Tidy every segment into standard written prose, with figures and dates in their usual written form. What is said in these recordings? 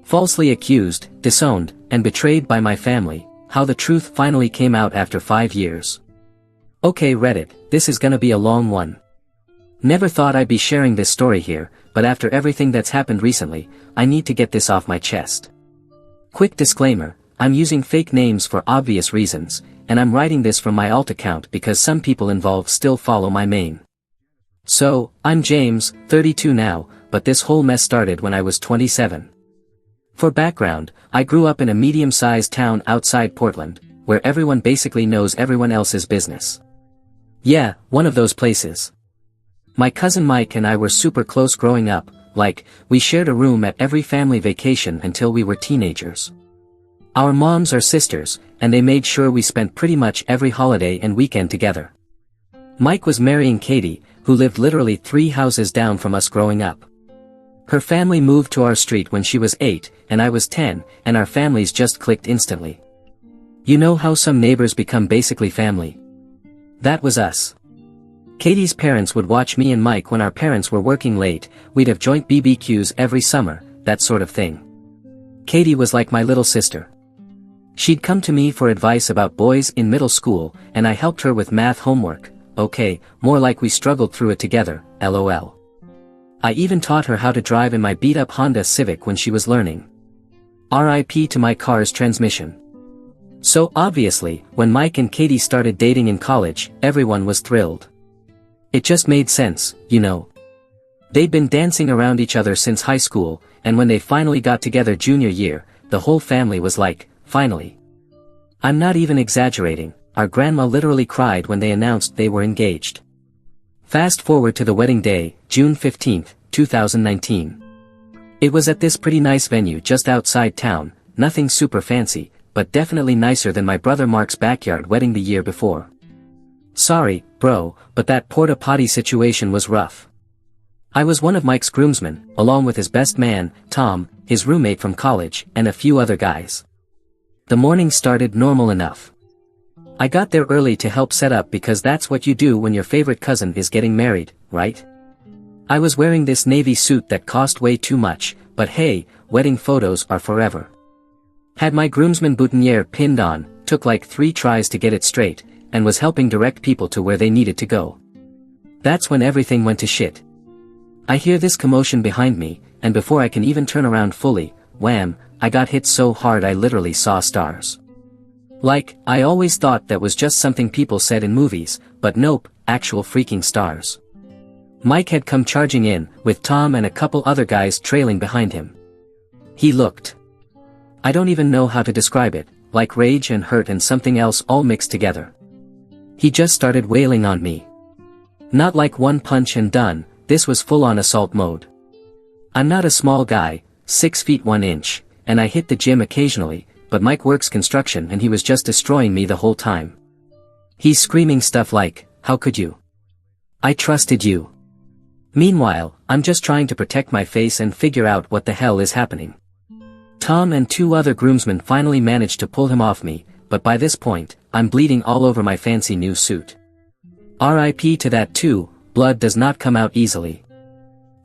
Falsely accused, disowned, and betrayed by my family, how the truth finally came out after 5 years. Okay Reddit, this is gonna be a long one. Never thought I'd be sharing this story here, but after everything that's happened recently, I need to get this off my chest. Quick disclaimer, I'm using fake names for obvious reasons, and I'm writing this from my alt account because some people involved still follow my main. So, I'm James, 32 now, but this whole mess started when I was 27. For background, I grew up in a medium-sized town outside Portland, where everyone basically knows everyone else's business. Yeah, one of those places. My cousin Mike and I were super close growing up, like, we shared a room at every family vacation until we were teenagers. Our moms are sisters, and they made sure we spent pretty much every holiday and weekend together. Mike was marrying Katie, who lived literally 3 houses down from us growing up. Her family moved to our street when she was 8, and I was 10, and our families just clicked instantly. You know how some neighbors become basically family? That was us. Katie's parents would watch me and Mike when our parents were working late, we'd have joint BBQs every summer, that sort of thing. Katie was like my little sister. She'd come to me for advice about boys in middle school, and I helped her with math homework, okay, more like we struggled through it together, lol. I even taught her how to drive in my beat-up Honda Civic when she was learning. RIP to my car's transmission. So obviously, when Mike and Katie started dating in college, everyone was thrilled. It just made sense, you know. They'd been dancing around each other since high school, and when they finally got together junior year, the whole family was like, finally. I'm not even exaggerating, our grandma literally cried when they announced they were engaged. Fast forward to the wedding day, June 15, 2019. It was at this pretty nice venue just outside town, nothing super fancy, but definitely nicer than my brother Mark's backyard wedding the year before. Sorry, bro, but that porta potty situation was rough. I was one of Mike's groomsmen, along with his best man, Tom, his roommate from college, and a few other guys. The morning started normal enough. I got there early to help set up because that's what you do when your favorite cousin is getting married, right? I was wearing this navy suit that cost way too much, but hey, wedding photos are forever. Had my groomsman boutonniere pinned on, took like 3 tries to get it straight, and was helping direct people to where they needed to go. That's when everything went to shit. I hear this commotion behind me, and before I can even turn around fully, wham, I got hit so hard I literally saw stars. Like, I always thought that was just something people said in movies, but nope, actual freaking stars. Mike had come charging in, with Tom and a couple other guys trailing behind him. He looked. I don't even know how to describe it, like rage and hurt and something else all mixed together. He just started wailing on me. Not like one punch and done, this was full-on assault mode. I'm not a small guy, 6 feet 1 inch, and I hit the gym occasionally, but Mike works construction and he was just destroying me the whole time. He's screaming stuff like, how could you? I trusted you. Meanwhile, I'm just trying to protect my face and figure out what the hell is happening. Tom and 2 other groomsmen finally managed to pull him off me, but by this point, I'm bleeding all over my fancy new suit. RIP to that too, blood does not come out easily.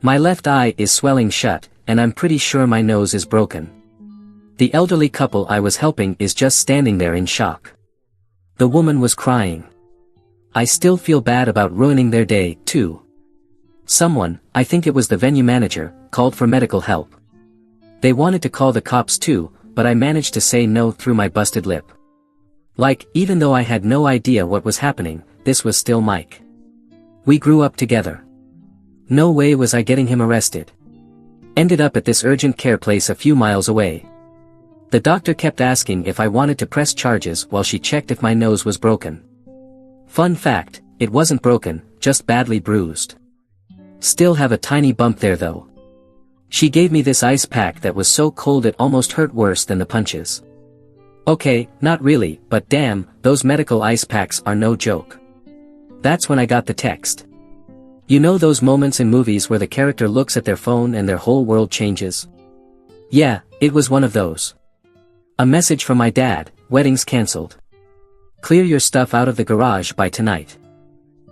My left eye is swelling shut, and I'm pretty sure my nose is broken. The elderly couple I was helping is just standing there in shock. The woman was crying. I still feel bad about ruining their day, too. Someone, I think it was the venue manager, called for medical help. They wanted to call the cops too, but I managed to say no through my busted lip. Like, even though I had no idea what was happening, this was still Mike. We grew up together. No way was I getting him arrested. Ended up at this urgent care place a few miles away. The doctor kept asking if I wanted to press charges while she checked if my nose was broken. Fun fact, it wasn't broken, just badly bruised. Still have a tiny bump there though. She gave me this ice pack that was so cold it almost hurt worse than the punches. Okay, not really, but damn, those medical ice packs are no joke. That's when I got the text. You know those moments in movies where the character looks at their phone and their whole world changes? Yeah, it was one of those. A message from my dad, wedding's cancelled. Clear your stuff out of the garage by tonight.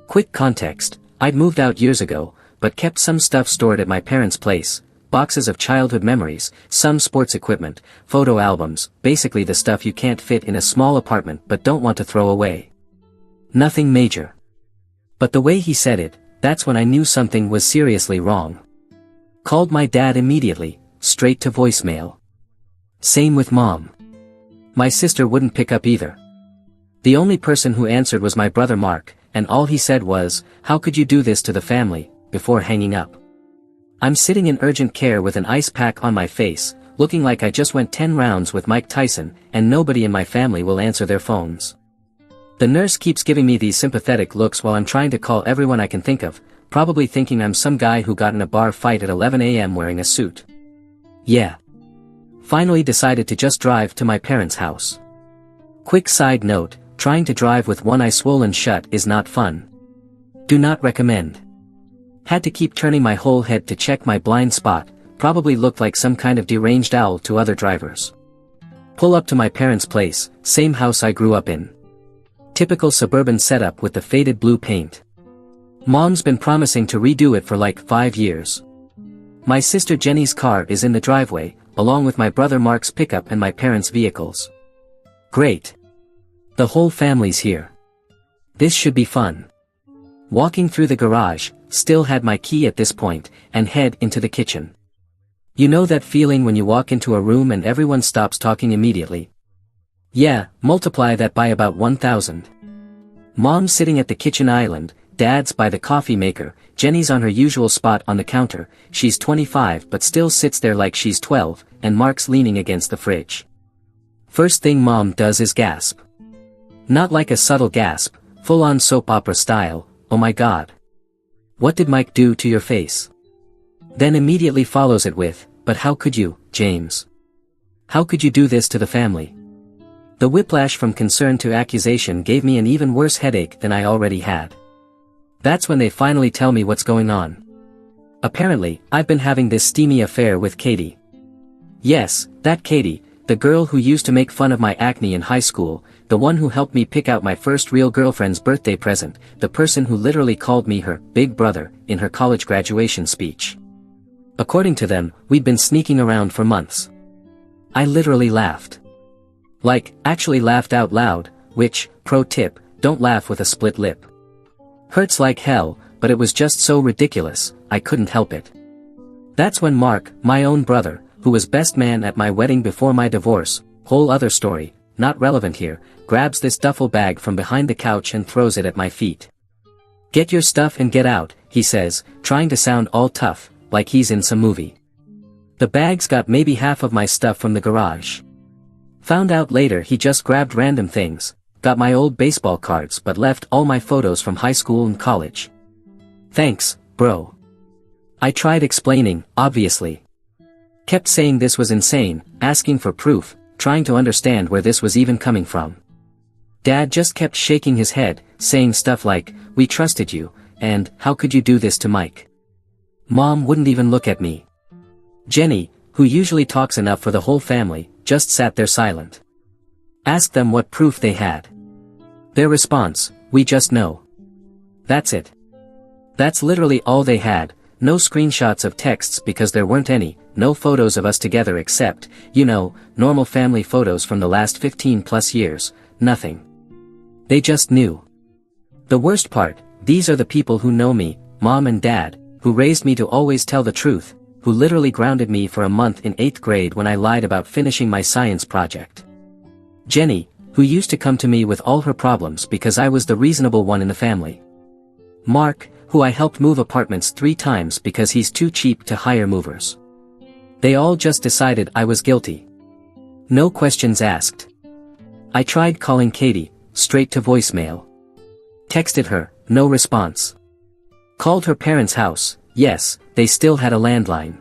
Quick context, I'd moved out years ago, but kept some stuff stored at my parents' place, boxes of childhood memories, some sports equipment, photo albums, basically the stuff you can't fit in a small apartment but don't want to throw away. Nothing major. But the way he said it, that's when I knew something was seriously wrong. Called my dad immediately, straight to voicemail. Same with Mom. My sister wouldn't pick up either. The only person who answered was my brother Mark, and all he said was, "How could you do this to the family," before hanging up. I'm sitting in urgent care with an ice pack on my face, looking like I just went 10 rounds with Mike Tyson, and nobody in my family will answer their phones. The nurse keeps giving me these sympathetic looks while I'm trying to call everyone I can think of, probably thinking I'm some guy who got in a bar fight at 11 a.m. wearing a suit. Yeah. Finally decided to just drive to my parents' house. Quick side note, trying to drive with one eye swollen shut is not fun. Do not recommend. Had to keep turning my whole head to check my blind spot, probably looked like some kind of deranged owl to other drivers. Pull up to my parents' place, same house I grew up in. Typical suburban setup with the faded blue paint. Mom's been promising to redo it for like 5 years. My sister Jenny's car is in the driveway, along with my brother Mark's pickup and my parents' vehicles. Great. The whole family's here. This should be fun. Walking through the garage, still had my key at this point, and head into the kitchen. You know that feeling when you walk into a room and everyone stops talking immediately? Yeah, multiply that by about 1,000. Mom's sitting at the kitchen island, Dad's by the coffee maker, Jenny's on her usual spot on the counter, she's 25 but still sits there like she's 12, and Mark's leaning against the fridge. First thing Mom does is gasp. Not like a subtle gasp, full-on soap opera style, "Oh my God. What did Mike do to your face?" Then immediately follows it with, "But how could you, James? How could you do this to the family?" The whiplash from concern to accusation gave me an even worse headache than I already had. That's when they finally tell me what's going on. Apparently, I've been having this steamy affair with Katie. Yes, that Katie, the girl who used to make fun of my acne in high school, the one who helped me pick out my first real girlfriend's birthday present, the person who literally called me her big brother in her college graduation speech. According to them, we'd been sneaking around for months. I literally laughed. Like, actually laughed out loud, which, pro tip, don't laugh with a split lip. Hurts like hell, but it was just so ridiculous, I couldn't help it. That's when Mark, my own brother, who was best man at my wedding before my divorce, whole other story, not relevant here, grabs this duffel bag from behind the couch and throws it at my feet. "Get your stuff and get out," he says, trying to sound all tough, like he's in some movie. The bag's got maybe half of my stuff from the garage. Found out later he just grabbed random things, got my old baseball cards but left all my photos from high school and college. Thanks, bro. I tried explaining, obviously. Kept saying this was insane, asking for proof, trying to understand where this was even coming from. Dad just kept shaking his head, saying stuff like, "We trusted you," and "How could you do this to Mike?" Mom wouldn't even look at me. Jenny, who usually talks enough for the whole family, just sat there silent. Asked them what proof they had. Their response, "We just know." That's it. That's literally all they had, no screenshots of texts because there weren't any, no photos of us together except, normal family photos from the last 15 plus years, nothing. They just knew. The worst part, these are the people who know me, Mom and Dad, who raised me to always tell the truth, who literally grounded me for a month in 8th grade when I lied about finishing my science project. Jenny, who used to come to me with all her problems because I was the reasonable one in the family. Mark, who I helped move apartments 3 times because he's too cheap to hire movers. They all just decided I was guilty. No questions asked. I tried calling Katie, straight to voicemail. Texted her, no response. Called her parents' house, yes, they still had a landline.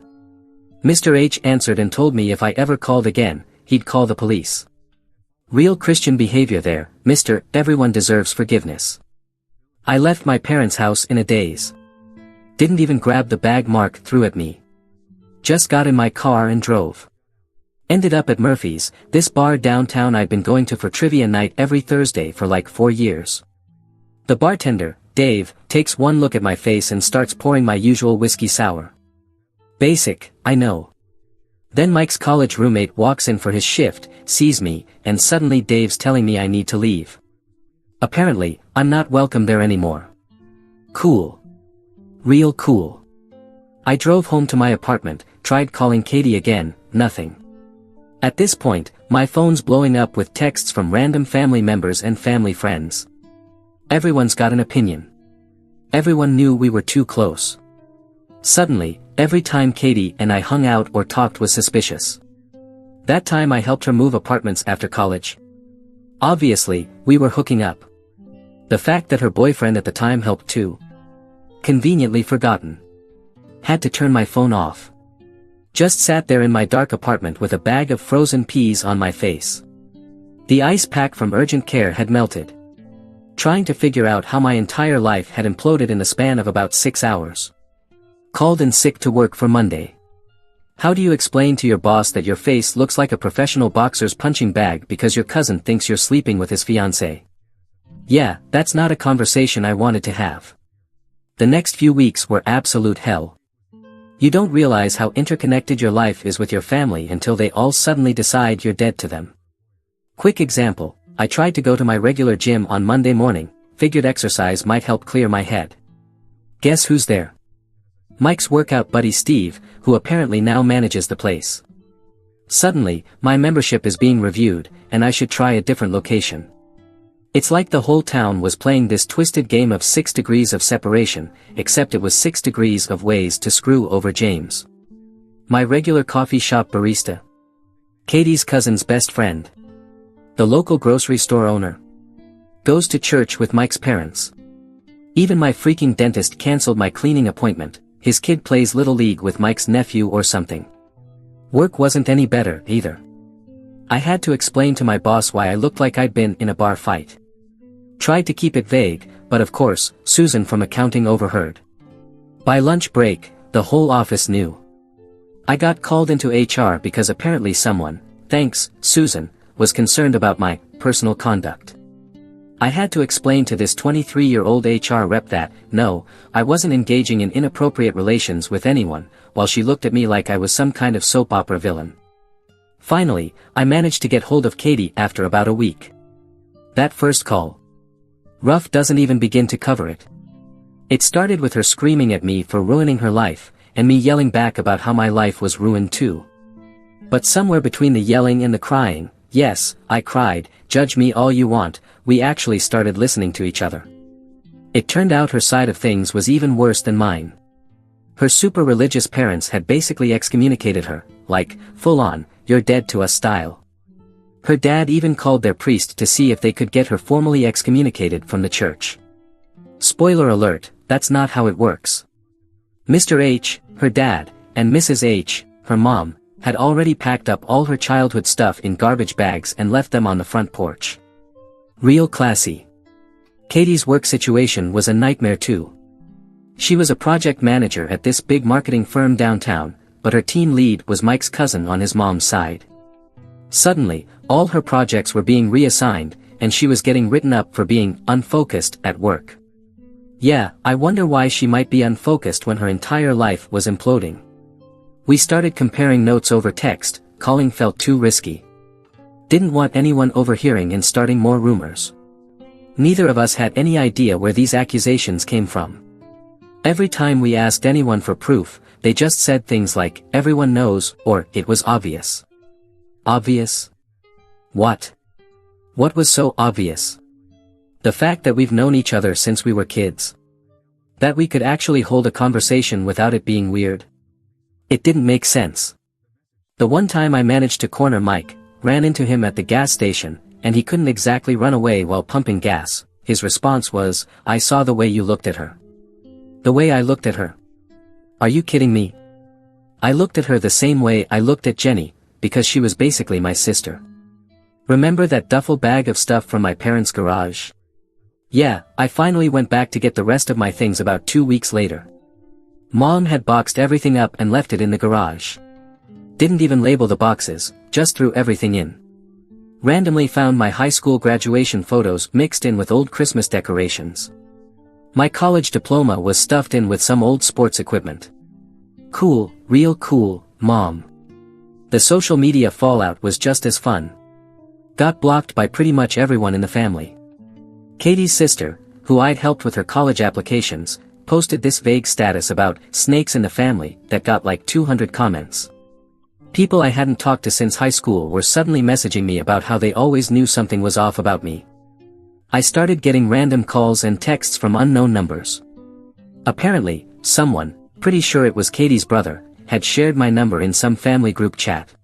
Mr. H answered and told me if I ever called again, he'd call the police. Real Christian behavior there, Mr. Everyone deserves forgiveness. I left my parents' house in a daze. Didn't even grab the bag Mark threw at me. Just got in my car and drove. Ended up at Murphy's, this bar downtown I'd been going to for trivia night every Thursday for like 4 years. The bartender, Dave, takes one look at my face and starts pouring my usual whiskey sour. Basic, I know. Then Mike's college roommate walks in for his shift, sees me, and suddenly Dave's telling me I need to leave. Apparently, I'm not welcome there anymore. Cool. Real cool. I drove home to my apartment, tried calling Katie again, nothing. At this point, my phone's blowing up with texts from random family members and family friends. Everyone's got an opinion. Everyone knew we were too close. Suddenly, every time Katie and I hung out or talked was suspicious. That time I helped her move apartments after college. Obviously, we were hooking up. The fact that her boyfriend at the time helped too. Conveniently forgotten. Had to turn my phone off. Just sat there in my dark apartment with a bag of frozen peas on my face. The ice pack from urgent care had melted. Trying to figure out how my entire life had imploded in the span of about 6 hours. Called in sick to work for Monday. How do you explain to your boss that your face looks like a professional boxer's punching bag because your cousin thinks you're sleeping with his fiancée? Yeah, that's not a conversation I wanted to have. The next few weeks were absolute hell. You don't realize how interconnected your life is with your family until they all suddenly decide you're dead to them. Quick example, I tried to go to my regular gym on Monday morning, figured exercise might help clear my head. Guess who's there? Mike's workout buddy Steve, who apparently now manages the place. Suddenly, my membership is being reviewed, and I should try a different location. It's like the whole town was playing this twisted game of 6 degrees of separation, except it was 6 degrees of ways to screw over James. My regular coffee shop barista. Katie's cousin's best friend. The local grocery store owner. Goes to church with Mike's parents. Even my freaking dentist canceled my cleaning appointment, his kid plays Little League with Mike's nephew or something. Work wasn't any better, either. I had to explain to my boss why I looked like I'd been in a bar fight. Tried to keep it vague, but of course, Susan from accounting overheard. By lunch break, the whole office knew. I got called into HR because apparently someone, thanks, Susan, was concerned about my personal conduct. I had to explain to this 23-year-old HR rep that, no, I wasn't engaging in inappropriate relations with anyone, while she looked at me like I was some kind of soap opera villain. Finally, I managed to get hold of Katie after about a week. That first call. Rough doesn't even begin to cover it. It started with her screaming at me for ruining her life, and me yelling back about how my life was ruined too. But somewhere between the yelling and the crying, yes, I cried, judge me all you want, we actually started listening to each other. It turned out her side of things was even worse than mine. Her super religious parents had basically excommunicated her, like, full on, you're dead to us style. Her dad even called their priest to see if they could get her formally excommunicated from the church. Spoiler alert, that's not how it works. Mr. H, her dad, and Mrs. H, her mom, had already packed up all her childhood stuff in garbage bags and left them on the front porch. Real classy. Katie's work situation was a nightmare too. She was a project manager at this big marketing firm downtown, but her team lead was Mike's cousin on his mom's side. Suddenly, all her projects were being reassigned, and she was getting written up for being unfocused at work. Yeah, I wonder why she might be unfocused when her entire life was imploding. We started comparing notes over text, calling felt too risky. Didn't want anyone overhearing and starting more rumors. Neither of us had any idea where these accusations came from. Every time we asked anyone for proof, they just said things like, everyone knows, or, it was obvious. Obvious? What? What was so obvious? The fact that we've known each other since we were kids. That we could actually hold a conversation without it being weird. It didn't make sense. The one time I managed to corner Mike, ran into him at the gas station, and he couldn't exactly run away while pumping gas, his response was, I saw the way you looked at her. The way I looked at her? Are you kidding me? I looked at her the same way I looked at Jenny, because she was basically my sister. Remember that duffel bag of stuff from my parents' garage? Yeah, I finally went back to get the rest of my things about 2 weeks later. Mom had boxed everything up and left it in the garage. Didn't even label the boxes, just threw everything in. Randomly found my high school graduation photos mixed in with old Christmas decorations. My college diploma was stuffed in with some old sports equipment. Cool, real cool, mom. The social media fallout was just as fun. Got blocked by pretty much everyone in the family. Katie's sister, who I'd helped with her college applications, posted this vague status about snakes in the family that got like 200 comments. People I hadn't talked to since high school were suddenly messaging me about how they always knew something was off about me. I started getting random calls and texts from unknown numbers. Apparently, someone, pretty sure it was Katie's brother, had shared my number in some family group chat.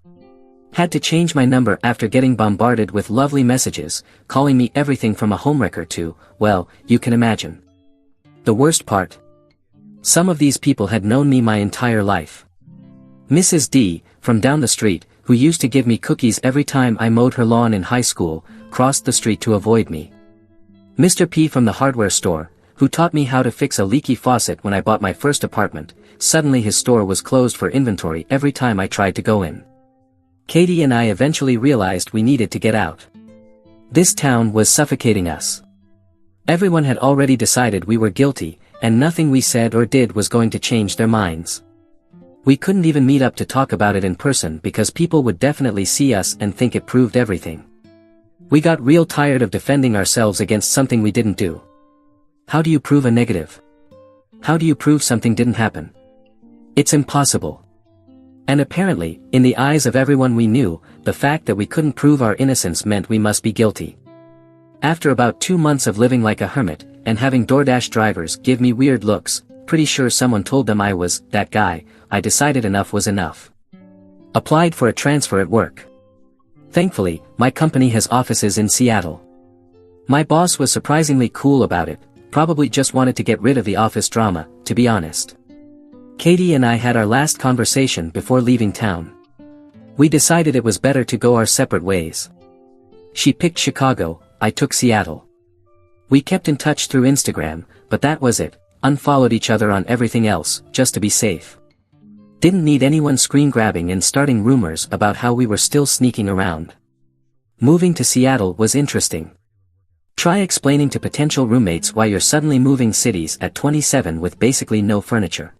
Had to change my number after getting bombarded with lovely messages, calling me everything from a homewrecker to, well, you can imagine. The worst part? Some of these people had known me my entire life. Mrs. D, from down the street, who used to give me cookies every time I mowed her lawn in high school, crossed the street to avoid me. Mr. P from the hardware store, who taught me how to fix a leaky faucet when I bought my first apartment, suddenly his store was closed for inventory every time I tried to go in. Katie and I eventually realized we needed to get out. This town was suffocating us. Everyone had already decided we were guilty, and nothing we said or did was going to change their minds. We couldn't even meet up to talk about it in person because people would definitely see us and think it proved everything. We got real tired of defending ourselves against something we didn't do. How do you prove a negative? How do you prove something didn't happen? It's impossible. And apparently, in the eyes of everyone we knew, the fact that we couldn't prove our innocence meant we must be guilty. After about 2 months of living like a hermit, and having DoorDash drivers give me weird looks, pretty sure someone told them I was that guy, I decided enough was enough. Applied for a transfer at work. Thankfully, my company has offices in Seattle. My boss was surprisingly cool about it, probably just wanted to get rid of the office drama, to be honest. Katie and I had our last conversation before leaving town. We decided it was better to go our separate ways. She picked Chicago, I took Seattle. We kept in touch through Instagram, but that was it, unfollowed each other on everything else, just to be safe. Didn't need anyone screen grabbing and starting rumors about how we were still sneaking around. Moving to Seattle was interesting. Try explaining to potential roommates why you're suddenly moving cities at 27 with basically no furniture.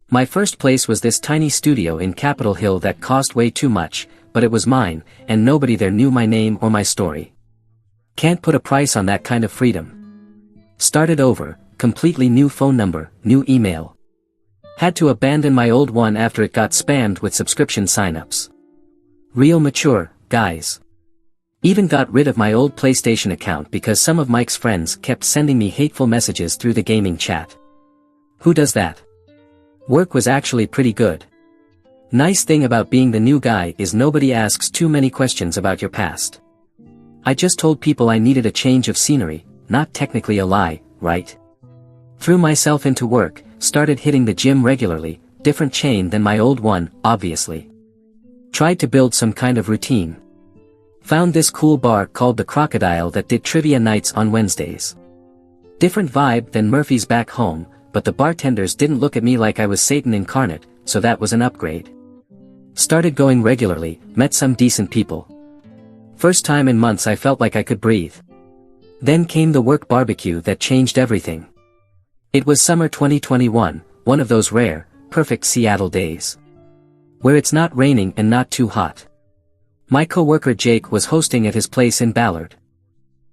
My first place was this tiny studio in Capitol Hill that cost way too much, but it was mine, and nobody there knew my name or my story. Can't put a price on that kind of freedom. Started over, completely new phone number, new email. Had to abandon my old one after it got spammed with subscription signups. Real mature, guys. Even got rid of my old PlayStation account because some of Mike's friends kept sending me hateful messages through the gaming chat. Who does that? Work was actually pretty good. Nice thing about being the new guy is nobody asks too many questions about your past. I just told people I needed a change of scenery, not technically a lie, right? Threw myself into work, started hitting the gym regularly, different chain than my old one, obviously. Tried to build some kind of routine. Found this cool bar called the Crocodile that did trivia nights on Wednesdays. Different vibe than Murphy's back home, but the bartenders didn't look at me like I was Satan incarnate, so that was an upgrade. Started going regularly, met some decent people. First time in months I felt like I could breathe. Then came the work barbecue that changed everything. It was summer 2021, one of those rare, perfect Seattle days. Where it's not raining and not too hot. My coworker Jake was hosting at his place in Ballard.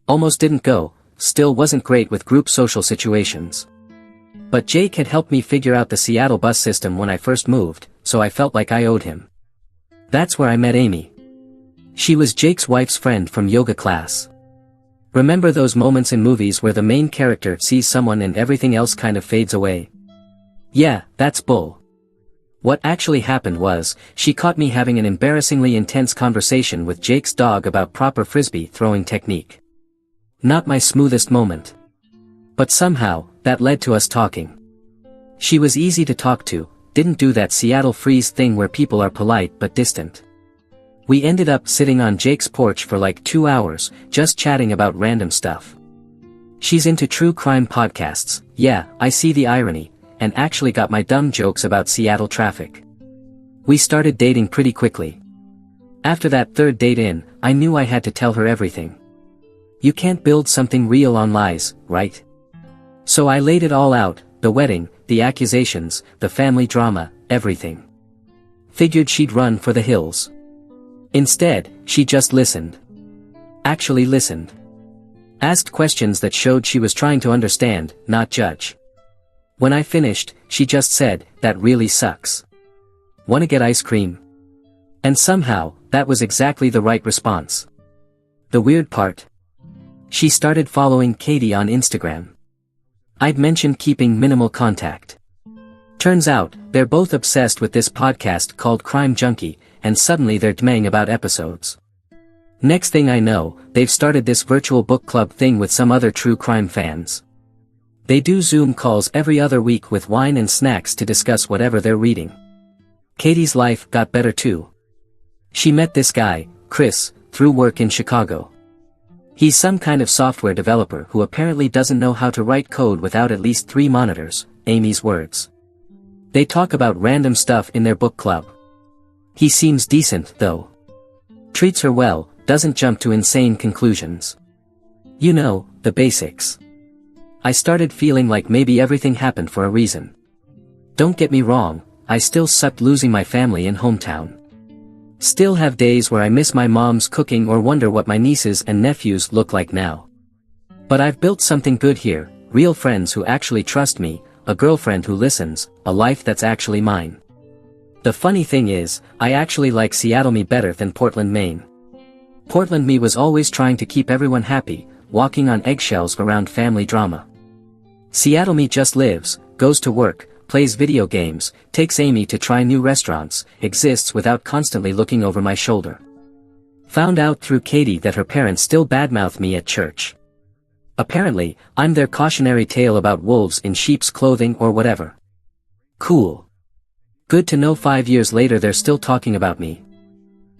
Almost didn't go, still wasn't great with group social situations. But Jake had helped me figure out the Seattle bus system when I first moved, so I felt like I owed him. That's where I met Amy. She was Jake's wife's friend from yoga class. Remember those moments in movies where the main character sees someone and everything else kind of fades away? Yeah, that's bull. What actually happened was, she caught me having an embarrassingly intense conversation with Jake's dog about proper frisbee throwing technique. Not my smoothest moment. But somehow, that led to us talking. She was easy to talk to, didn't do that Seattle freeze thing where people are polite but distant. We ended up sitting on Jake's porch for like 2 hours, just chatting about random stuff. She's into true crime podcasts, yeah, I see the irony, and actually got my dumb jokes about Seattle traffic. We started dating pretty quickly. After that third date in, I knew I had to tell her everything. You can't build something real on lies, right? So I laid it all out, the wedding, the accusations, the family drama, everything. Figured she'd run for the hills. Instead, she just listened. Actually listened. Asked questions that showed she was trying to understand, not judge. When I finished, she just said, "That really sucks. Wanna get ice cream?" And somehow, that was exactly the right response. The weird part? She started following Katie on Instagram. I'd mentioned keeping minimal contact. Turns out, they're both obsessed with this podcast called Crime Junkie, and suddenly they're DMing about episodes. Next thing I know, they've started this virtual book club thing with some other true crime fans. They do Zoom calls every other week with wine and snacks to discuss whatever they're reading. Katie's life got better too. She met this guy, Chris, through work in Chicago. He's some kind of software developer who apparently doesn't know how to write code without at least 3 monitors, Amy's words. They talk about random stuff in their book club. He seems decent, though. Treats her well, doesn't jump to insane conclusions. You know, the basics. I started feeling like maybe everything happened for a reason. Don't get me wrong, I still sucked losing my family in hometown. Still have days where I miss my mom's cooking or wonder what my nieces and nephews look like now. But I've built something good here, real friends who actually trust me, a girlfriend who listens, a life that's actually mine. The funny thing is, I actually like Seattle me better than Portland, Maine. Portland me was always trying to keep everyone happy, walking on eggshells around family drama. Seattle me just lives, goes to work, plays video games, takes Amy to try new restaurants, exists without constantly looking over my shoulder. Found out through Katie that her parents still badmouth me at church. Apparently, I'm their cautionary tale about wolves in sheep's clothing or whatever. Cool. Good to know 5 years later they're still talking about me.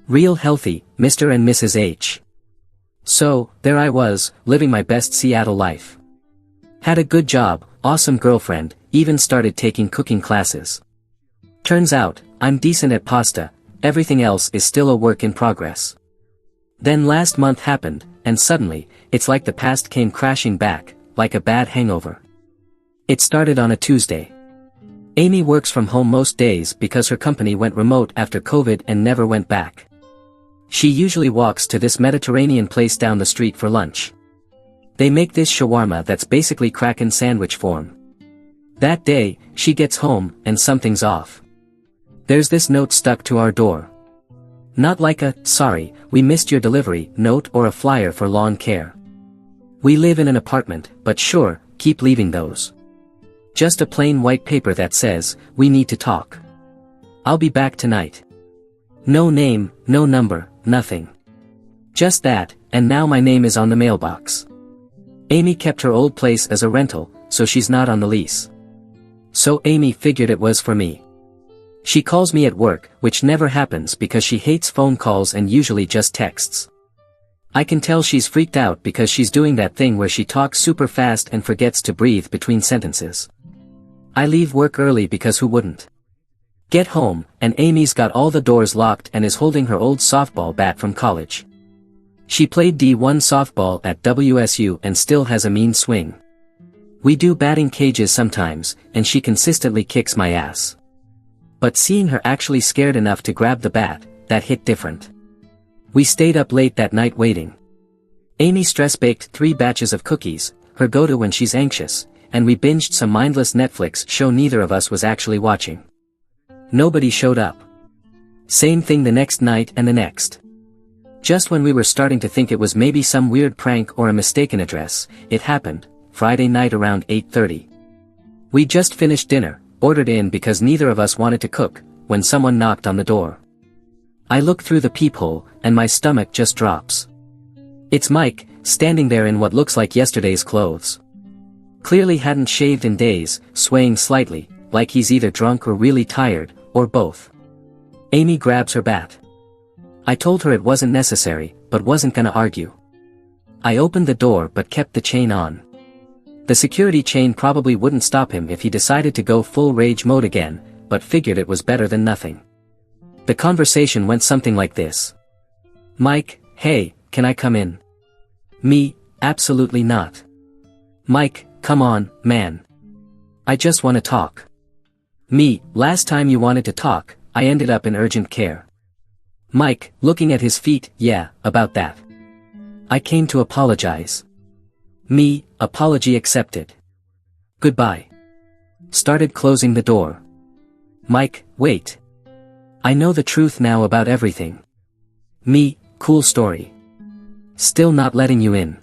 Real healthy, Mr. and Mrs. H. So, there I was, living my best Seattle life. Had a good job, awesome girlfriend, even started taking cooking classes. Turns out, I'm decent at pasta, everything else is still a work in progress. Then last month happened, and suddenly, it's like the past came crashing back, like a bad hangover. It started on a Tuesday. Amy works from home most days because her company went remote after COVID and never went back. She usually walks to this Mediterranean place down the street for lunch. They make this shawarma that's basically Kraken sandwich form. That day, she gets home, and something's off. There's this note stuck to our door. Not like a, "Sorry, we missed your delivery" note or a flyer for lawn care. We live in an apartment, but sure, keep leaving those. Just a plain white paper that says, "We need to talk. I'll be back tonight." No name, no number, nothing. Just that, and now my name is on the mailbox. Amy kept her old place as a rental, so she's not on the lease. So Amy figured it was for me. She calls me at work, which never happens because she hates phone calls and usually just texts. I can tell she's freaked out because she's doing that thing where she talks super fast and forgets to breathe between sentences. I leave work early because who wouldn't? Get home, and Amy's got all the doors locked and is holding her old softball bat from college. She played D1 softball at WSU and still has a mean swing. We do batting cages sometimes, and she consistently kicks my ass. But seeing her actually scared enough to grab the bat, that hit different. We stayed up late that night waiting. Amy stress-baked 3 batches of cookies, her go-to when she's anxious, and we binged some mindless Netflix show neither of us was actually watching. Nobody showed up. Same thing the next night and the next. Just when we were starting to think it was maybe some weird prank or a mistaken address, it happened, Friday night around 8:30. We just finished dinner, ordered in because neither of us wanted to cook, when someone knocked on the door. I look through the peephole, and my stomach just drops. It's Mike, standing there in what looks like yesterday's clothes. Clearly hadn't shaved in days, swaying slightly, like he's either drunk or really tired, or both. Amy grabs her bat. I told her it wasn't necessary, but wasn't gonna argue. I opened the door but kept the chain on. The security chain probably wouldn't stop him if he decided to go full rage mode again, but figured it was better than nothing. The conversation went something like this. Mike, hey, can I come in? Me, absolutely not. Mike, come on, man. I just wanna talk. Me, last time you wanted to talk, I ended up in urgent care. Mike, looking at his feet, yeah, about that. I came to apologize. Me, apology accepted. Goodbye. Started closing the door. Mike, wait. I know the truth now about everything. Me, cool story. Still not letting you in.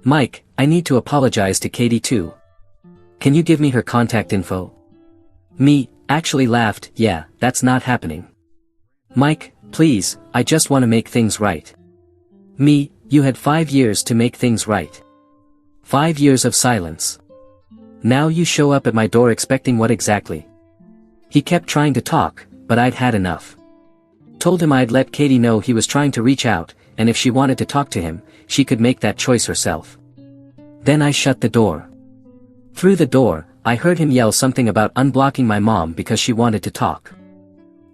Mike, I need to apologize to Katie too. Can you give me her contact info? Me, actually laughed, yeah, that's not happening. Mike, please, I just want to make things right. Me, you had 5 years to make things right. 5 years of silence. Now you show up at my door expecting what exactly? He kept trying to talk, but I'd had enough. Told him I'd let Katie know he was trying to reach out, and if she wanted to talk to him, she could make that choice herself. Then I shut the door. Through the door, I heard him yell something about unblocking my mom because she wanted to talk.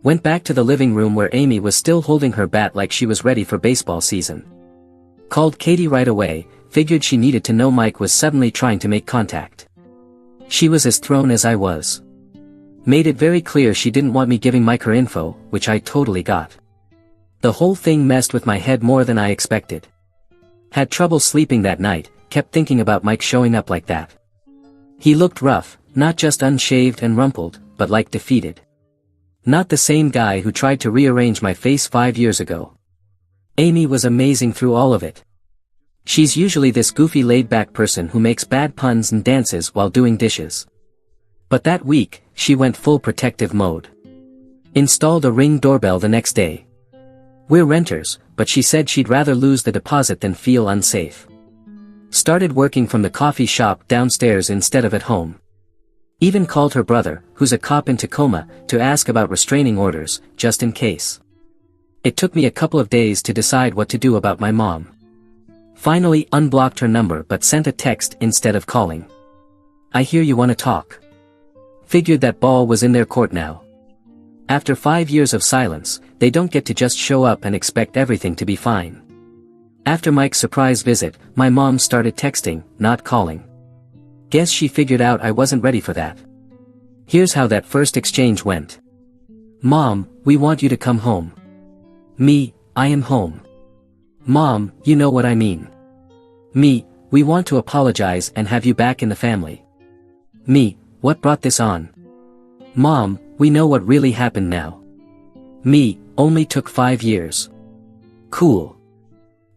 Went back to the living room where Amy was still holding her bat like she was ready for baseball season. Called Katie right away, figured she needed to know Mike was suddenly trying to make contact. She was as thrown as I was. Made it very clear she didn't want me giving Mike her info, which I totally got. The whole thing messed with my head more than I expected. Had trouble sleeping that night, kept thinking about Mike showing up like that. He looked rough, not just unshaved and rumpled, but like defeated. Not the same guy who tried to rearrange my face 5 years ago. Amy was amazing through all of it. She's usually this goofy laid-back person who makes bad puns and dances while doing dishes. But that week, she went full protective mode. Installed a Ring doorbell the next day. We're renters, but she said she'd rather lose the deposit than feel unsafe. Started working from the coffee shop downstairs instead of at home. Even called her brother, who's a cop in Tacoma, to ask about restraining orders, just in case. It took me a couple of days to decide what to do about my mom. Finally unblocked her number but sent a text instead of calling. I hear you want to talk. Figured that ball was in their court now. After 5 years of silence, they don't get to just show up and expect everything to be fine. After Mike's surprise visit, my mom started texting, not calling. Guess she figured out I wasn't ready for that. Here's how that first exchange went. Mom, we want you to come home. Me, I am home. Mom, you know what I mean. Me, we want to apologize and have you back in the family. Me, what brought this on? Mom, we know what really happened now. Me, only took 5 years. Cool.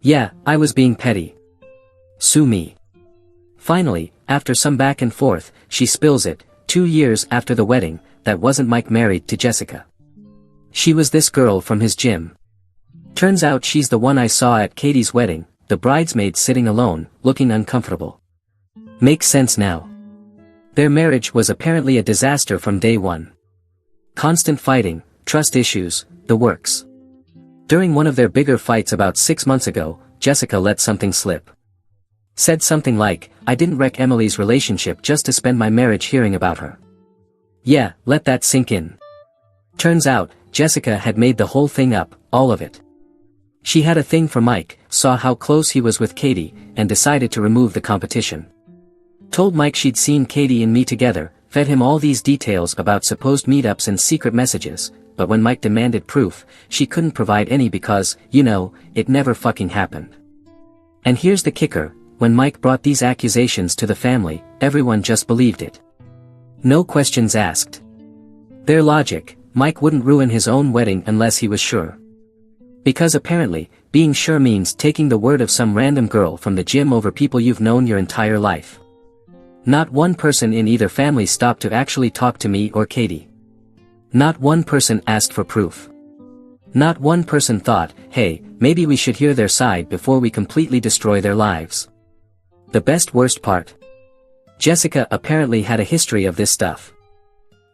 Yeah, I was being petty. Sue me. Finally, after some back and forth, she spills it, 2 years after the wedding, that wasn't Mike married to Jessica. She was this girl from his gym. Turns out she's the one I saw at Katie's wedding, the bridesmaid sitting alone, looking uncomfortable. Makes sense now. Their marriage was apparently a disaster from day one. Constant fighting, trust issues, the works. During one of their bigger fights about 6 months ago, Jessica let something slip. Said something like, I didn't wreck Emily's relationship just to spend my marriage hearing about her. Yeah, let that sink in. Turns out, Jessica had made the whole thing up, all of it. She had a thing for Mike, saw how close he was with Katie, and decided to remove the competition. Told Mike she'd seen Katie and me together, fed him all these details about supposed meetups and secret messages, but when Mike demanded proof, she couldn't provide any because, you know, it never fucking happened. And here's the kicker, when Mike brought these accusations to the family, everyone just believed it. No questions asked. Their logic, Mike wouldn't ruin his own wedding unless he was sure. Because apparently, being sure means taking the word of some random girl from the gym over people you've known your entire life. Not one person in either family stopped to actually talk to me or Katie. Not one person asked for proof. Not one person thought, hey, maybe we should hear their side before we completely destroy their lives. The worst part. Jessica apparently had a history of this stuff.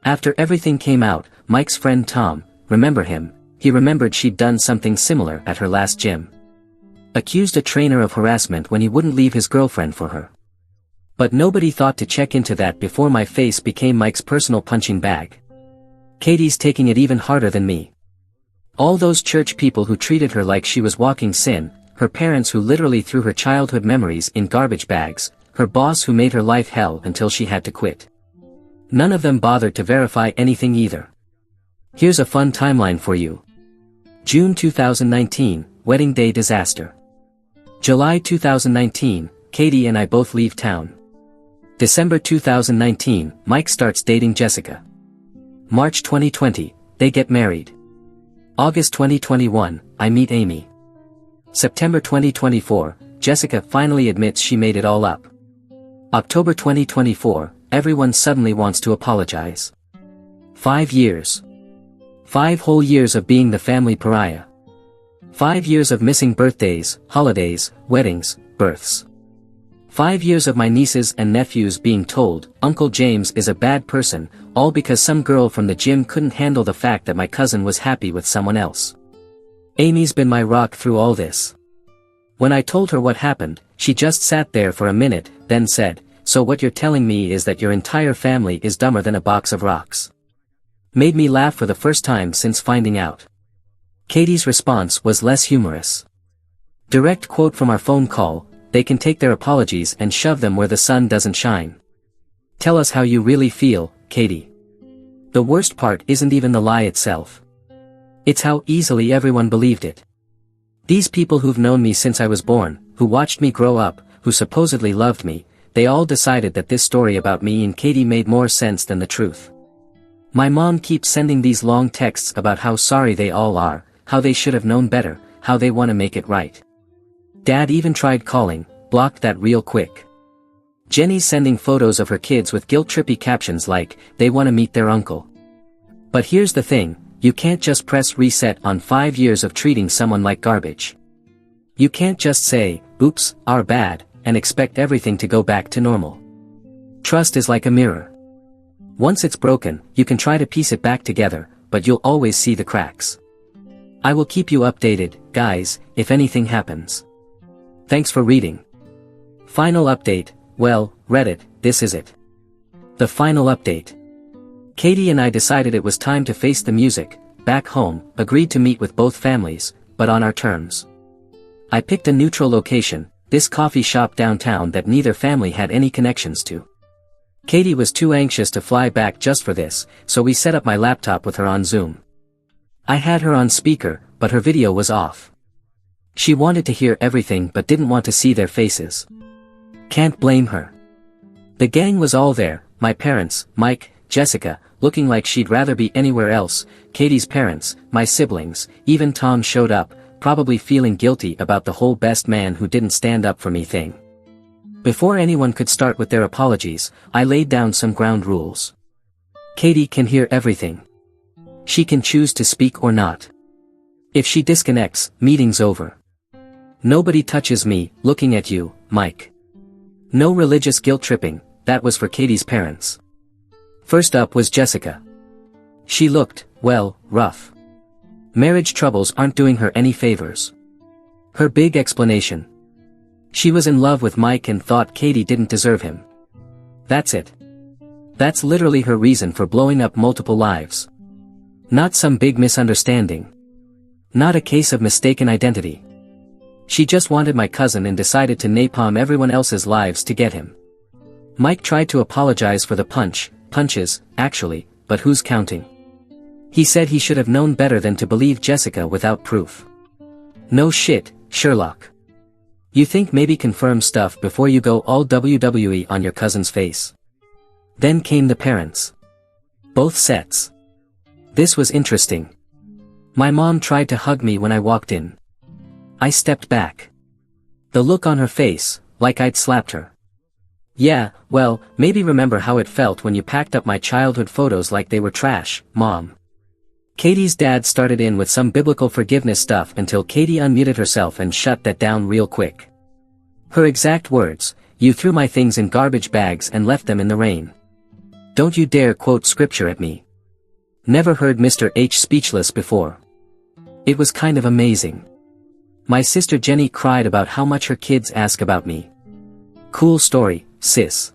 After everything came out, Mike's friend Tom, remember him, he remembered she'd done something similar at her last gym. Accused a trainer of harassment when he wouldn't leave his girlfriend for her. But nobody thought to check into that before my face became Mike's personal punching bag. Katie's taking it even harder than me. All those church people who treated her like she was walking sin, her parents who literally threw her childhood memories in garbage bags, her boss who made her life hell until she had to quit. None of them bothered to verify anything either. Here's a fun timeline for you. June 2019, wedding day disaster. July 2019, Katie and I both leave town. December 2019, Mike starts dating Jessica. March 2020, they get married. August 2021, I meet Amy. September 2024, Jessica finally admits she made it all up. October 2024, everyone suddenly wants to apologize. 5 years. 5 whole years of being the family pariah. 5 years of missing birthdays, holidays, weddings, births. 5 years of my nieces and nephews being told, Uncle James is a bad person, all because some girl from the gym couldn't handle the fact that my cousin was happy with someone else. Amy's been my rock through all this. When I told her what happened, she just sat there for a minute, then said, "So what you're telling me is that your entire family is dumber than a box of rocks." Made me laugh for the first time since finding out. Katie's response was less humorous. Direct quote from our phone call, "They can take their apologies and shove them where the sun doesn't shine. Tell us how you really feel, Katie." The worst part isn't even the lie itself. It's how easily everyone believed it. These people who've known me since I was born, who watched me grow up, who supposedly loved me, they all decided that this story about me and Katie made more sense than the truth. My mom keeps sending these long texts about how sorry they all are, how they should have known better, how they want to make it right. Dad even tried calling, blocked that real quick. Jenny's sending photos of her kids with guilt-trippy captions like, they want to meet their uncle. But here's the thing, you can't just press reset on 5 years of treating someone like garbage. You can't just say, "Oops, our bad," and expect everything to go back to normal. Trust is like a mirror. Once it's broken, you can try to piece it back together, but you'll always see the cracks. I will keep you updated, guys, if anything happens. Thanks for reading. Final update, well, Reddit, this is it. The final update. Katie and I decided it was time to face the music, back home, agreed to meet with both families, but on our terms. I picked a neutral location, this coffee shop downtown that neither family had any connections to. Katie was too anxious to fly back just for this, so we set up my laptop with her on Zoom. I had her on speaker, but her video was off. She wanted to hear everything but didn't want to see their faces. Can't blame her. The gang was all there, my parents, Mike, Jessica, looking like she'd rather be anywhere else, Katie's parents, my siblings, even Tom showed up, probably feeling guilty about the whole best man who didn't stand up for me thing. Before anyone could start with their apologies, I laid down some ground rules. Katie can hear everything. She can choose to speak or not. If she disconnects, meeting's over. Nobody touches me, looking at you, Mike. No religious guilt-tripping, that was for Katie's parents. First up was Jessica. She looked, well, rough. Marriage troubles aren't doing her any favors. Her big explanation. She was in love with Mike and thought Katie didn't deserve him. That's it. That's literally her reason for blowing up multiple lives. Not some big misunderstanding. Not a case of mistaken identity. She just wanted my cousin and decided to napalm everyone else's lives to get him. Mike tried to apologize for the punches, actually, but who's counting? He said he should have known better than to believe Jessica without proof. No shit, Sherlock. You think maybe confirm stuff before you go all WWE on your cousin's face. Then came the parents. Both sets. This was interesting. My mom tried to hug me when I walked in. I stepped back. The look on her face, like I'd slapped her. Yeah, well, maybe remember how it felt when you packed up my childhood photos like they were trash, Mom. Katie's dad started in with some biblical forgiveness stuff until Katie unmuted herself and shut that down real quick. Her exact words, "You threw my things in garbage bags and left them in the rain. Don't you dare quote scripture at me." Never heard Mr. H speechless before. It was kind of amazing. My sister Jenny cried about how much her kids ask about me. Cool story, sis.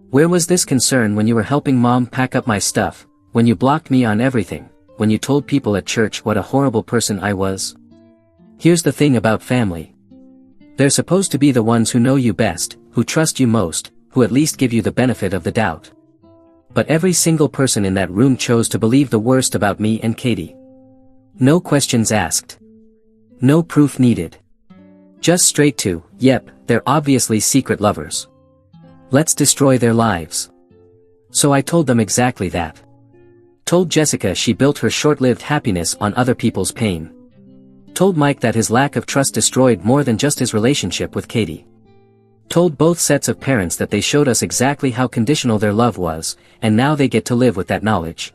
Where was this concern when you were helping Mom pack up my stuff, when you blocked me on everything, when you told people at church what a horrible person I was? Here's the thing about family. They're supposed to be the ones who know you best, who trust you most, who at least give you the benefit of the doubt. But every single person in that room chose to believe the worst about me and Katie. No questions asked. No proof needed. Just straight to, yep, they're obviously secret lovers. Let's destroy their lives. So I told them exactly that. Told Jessica she built her short-lived happiness on other people's pain. Told Mike that his lack of trust destroyed more than just his relationship with Katie. Told both sets of parents that they showed us exactly how conditional their love was, and now they get to live with that knowledge.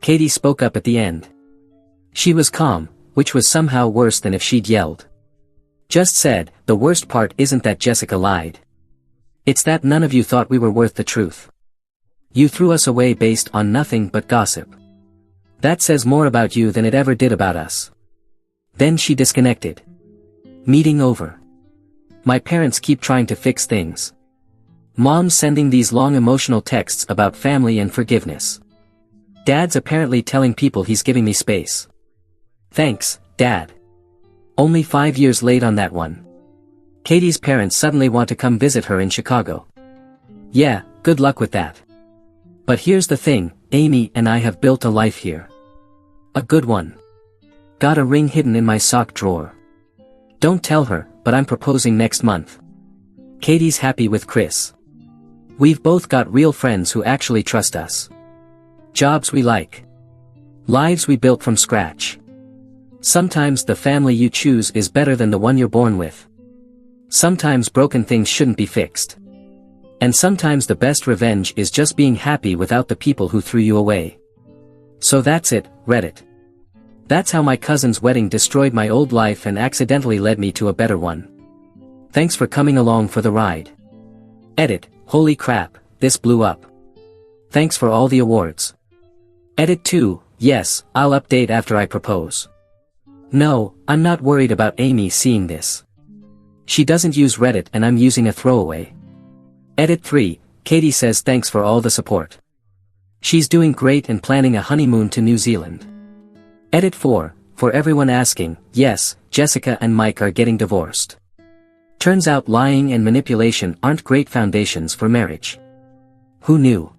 Katie spoke up at the end. She was calm, which was somehow worse than if she'd yelled. Just said, the worst part isn't that Jessica lied. It's that none of you thought we were worth the truth. You threw us away based on nothing but gossip. That says more about you than it ever did about us. Then she disconnected. Meeting over. My parents keep trying to fix things. Mom's sending these long emotional texts about family and forgiveness. Dad's apparently telling people he's giving me space. Thanks, Dad. Only 5 years late on that one. Katie's parents suddenly want to come visit her in Chicago. Yeah, good luck with that. But here's the thing, Amy and I have built a life here. A good one. Got a ring hidden in my sock drawer. Don't tell her, but I'm proposing next month. Katie's happy with Chris. We've both got real friends who actually trust us. Jobs we like. Lives we built from scratch. Sometimes the family you choose is better than the one you're born with. Sometimes broken things shouldn't be fixed. And sometimes the best revenge is just being happy without the people who threw you away. So that's it, Reddit. That's how my cousin's wedding destroyed my old life and accidentally led me to a better one. Thanks for coming along for the ride. Edit, holy crap, this blew up. Thanks for all the awards. Edit 2, yes, I'll update after I propose. No, I'm not worried about Amy seeing this. She doesn't use Reddit and I'm using a throwaway. Edit 3, Katie says thanks for all the support. She's doing great and planning a honeymoon to New Zealand. Edit 4, for everyone asking, yes, Jessica and Mike are getting divorced. Turns out lying and manipulation aren't great foundations for marriage. Who knew?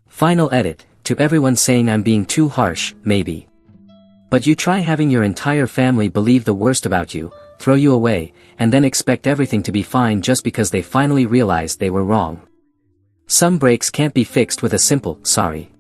Final edit, to everyone saying I'm being too harsh, maybe. But you try having your entire family believe the worst about you, throw you away, and then expect everything to be fine just because they finally realized they were wrong. Some breaks can't be fixed with a simple, sorry.